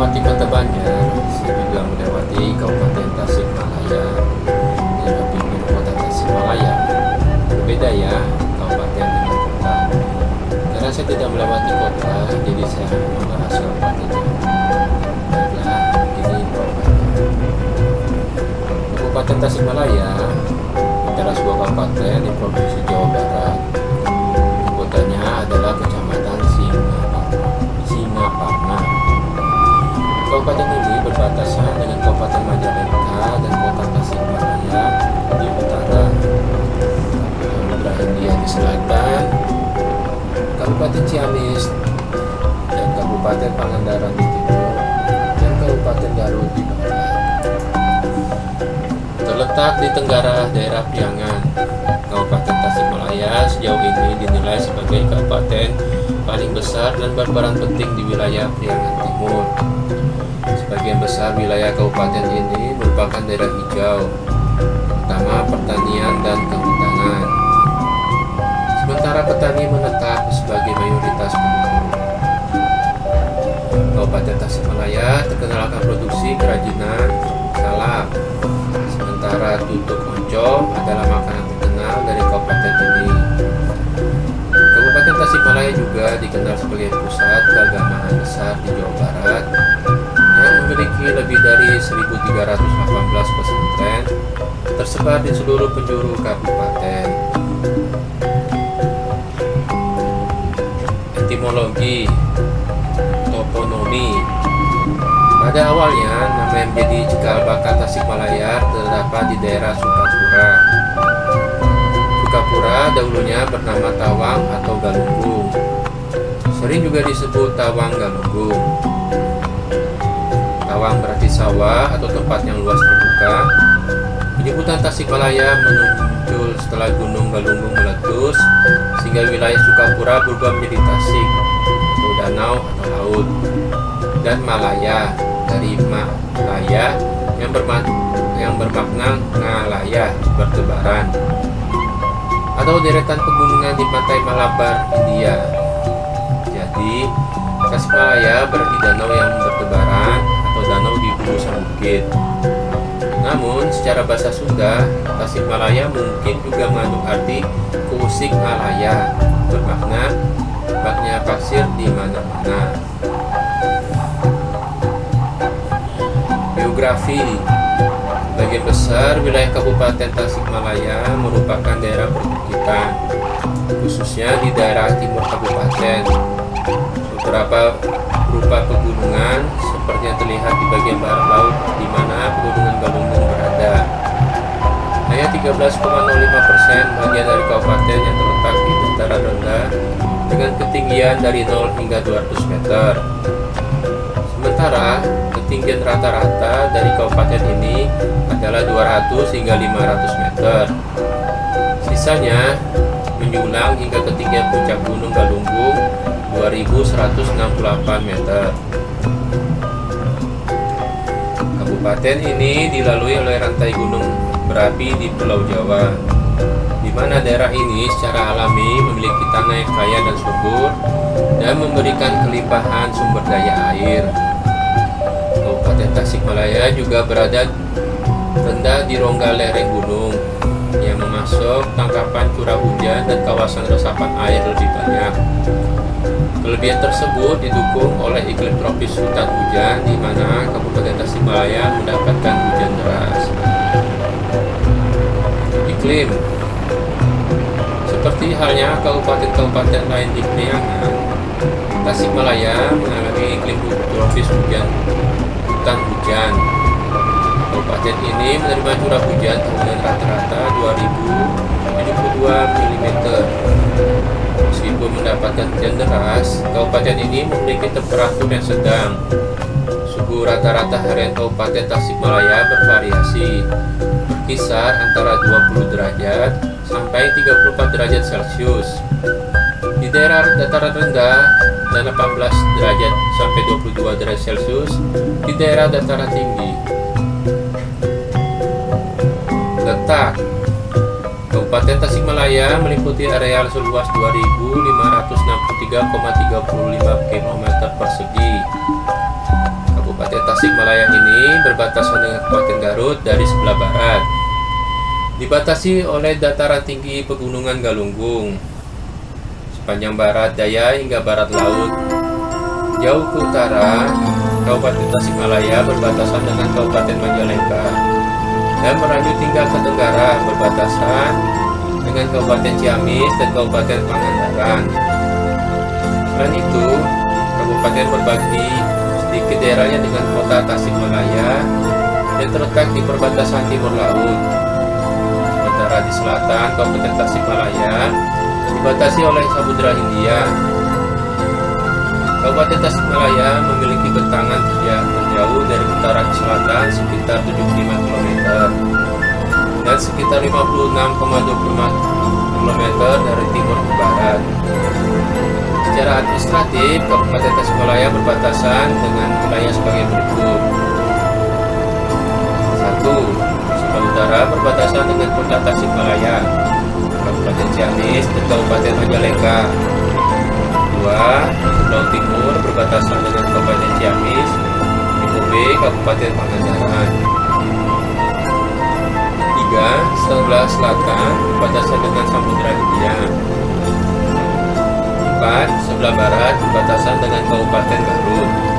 melewati Kota Banjar, saya juga melewati Kabupaten Tasikmalaya. Daerah pinggir Kota Tasikmalaya berbeda ya, kabupaten dengan kota. Karena saya tidak melewati kota, jadi saya hanya membahas kabupatennya. Baiklah, begini informasinya. Kabupaten Tasikmalaya adalah sebuah kabupaten di Provinsi Jawa Barat. Kotanya adalah Kecamatan Singaparna. Kabupaten ini berbatasan dengan Kabupaten Majalengka dan Kota Tasikmalaya di utara, Samudra Hindia di selatan, Kabupaten Ciamis dan Kabupaten Pangandaran di timur, dan Kabupaten Garut di barat. Terletak di tenggara daerah Priangan, Kabupaten Tasikmalaya sejauh ini dinilai sebagai kabupaten paling besar dan berperan penting di wilayah Priangan Timur. Sebagian besar wilayah kabupaten ini merupakan daerah hijau, terutama pertanian dan kehutanan. Sementara petani menetap sebagai mayoritas penduduk. Kabupaten Tasikmalaya terkenal akan produksi kerajinan salak. Sementara tutuk oncom adalah makanan terkenal dari kabupaten ini. Kabupaten Tasikmalaya juga dikenal sebagai pusat keagamaan besar di Jawa Barat yang memiliki lebih dari 1.318 pesantren tersebar di seluruh penjuru kabupaten. Etimologi, toponomi. Pada awalnya nama yang menjadi cikal bakal Tasikmalaya terdapat di daerah Sukapura. Sukapura dahulunya bernama Tawang atau Galunggung. Sering juga disebut Tawang Galunggung. Tawang berarti sawah atau tempat yang luas terbuka. Penyebutan Tasikmalaya muncul setelah Gunung Galunggung meletus sehingga wilayah Sukapura berubah menjadi Tasik atau danau atau laut, dan Malaya dari Malaya yang bermakna ngalaya, bertebaran, atau deretan pegunungan di pantai Malabar, India. Jadi Tasikmalaya berarti danau yang bertebaran atau danau di gugusan bukit. Namun secara bahasa Sunda, Tasikmalaya mungkin juga mengandung arti Kusik Malaya, bermakna banyaknya pasir di mana-mana. Geografi. Bagian besar wilayah Kabupaten Tasikmalaya merupakan daerah perbukitan, khususnya di daerah timur kabupaten. Beberapa berupa pegunungan seperti yang terlihat di bagian barat laut di mana pegunungan Galunggung berada. Hanya 13,05% bagian dari kabupaten yang terletak di dataran rendah dengan ketinggian dari 0 hingga 200 meter. Sementara ketinggian rata-rata dari kabupaten ini adalah 200 hingga 500 meter. Sisanya menjulang hingga ketinggian puncak Gunung Galunggung 2168 meter. Kabupaten ini dilalui oleh rantai gunung berapi di Pulau Jawa, di mana daerah ini secara alami memiliki tanah yang kaya dan subur dan memberikan kelimpahan sumber daya air. Kabupaten Tasikmalaya juga berada rendah di rongga lereng gunung yang memasuk tangkapan curah hujan dan kawasan resapan air lebih banyak. Kelebihan tersebut didukung oleh iklim tropis hutan hujan di mana Kabupaten Tasikmalaya mendapatkan hujan deras. Iklim. Seperti halnya kabupaten-kabupaten lain di Priangan, Tasikmalaya mengalami iklim tropis hutan hujan. Kabupaten ini menerima curah hujan tahunan rata-rata 2072 mm. Meskipun mendapatkan hujan deras, kabupaten ini memiliki temperatur yang sedang. Suhu rata-rata harian Kabupaten Tasikmalaya bervariasi, berkisar antara 20 derajat sampai 34 derajat Celcius. Di daerah dataran rendah dan 18 derajat sampai 22 derajat Celcius di daerah dataran tinggi. Letak. Kabupaten Tasikmalaya meliputi areal seluas 2.563,35 km persegi. berbatasan dengan Kabupaten Garut dari sebelah barat. Dibatasi oleh dataran tinggi Pegunungan Galunggung sepanjang barat daya hingga barat laut. Jauh ke utara, Kabupaten Tasikmalaya berbatasan dengan Kabupaten Majalengka, dan melanjut hingga ke tenggara berbatasan dengan Kabupaten Ciamis dan Kabupaten Pangandaran. Selain itu, kabupaten berbagi sedikit daerahnya dengan kota Tasikmalaya dan terletak di perbatasan timur laut. Sementara di selatan, Kabupaten Tasikmalaya dibatasi oleh Samudra Hindia. Kabupaten Tasikmalaya memiliki bentangan terjauh dari utara ke selatan sekitar 75 km dan sekitar 56,25 km dari timur ke barat. Secara administratif, Kabupaten Tasikmalaya berbatasan dengan wilayah sebagai berikut. 1. Sebelah utara berbatasan dengan kota Tasikmalaya, Kabupaten Ciamis, dan Kabupaten Majalengka. 2. Sebelah timur berbatasan dengan Kabupaten Ciamis, Timur B, Kabupaten Pangandaran. 3. Sebelah selatan berbatasan dengan Samudra Hindia. 4. Sebelah barat berbatasan dengan Kabupaten Garut.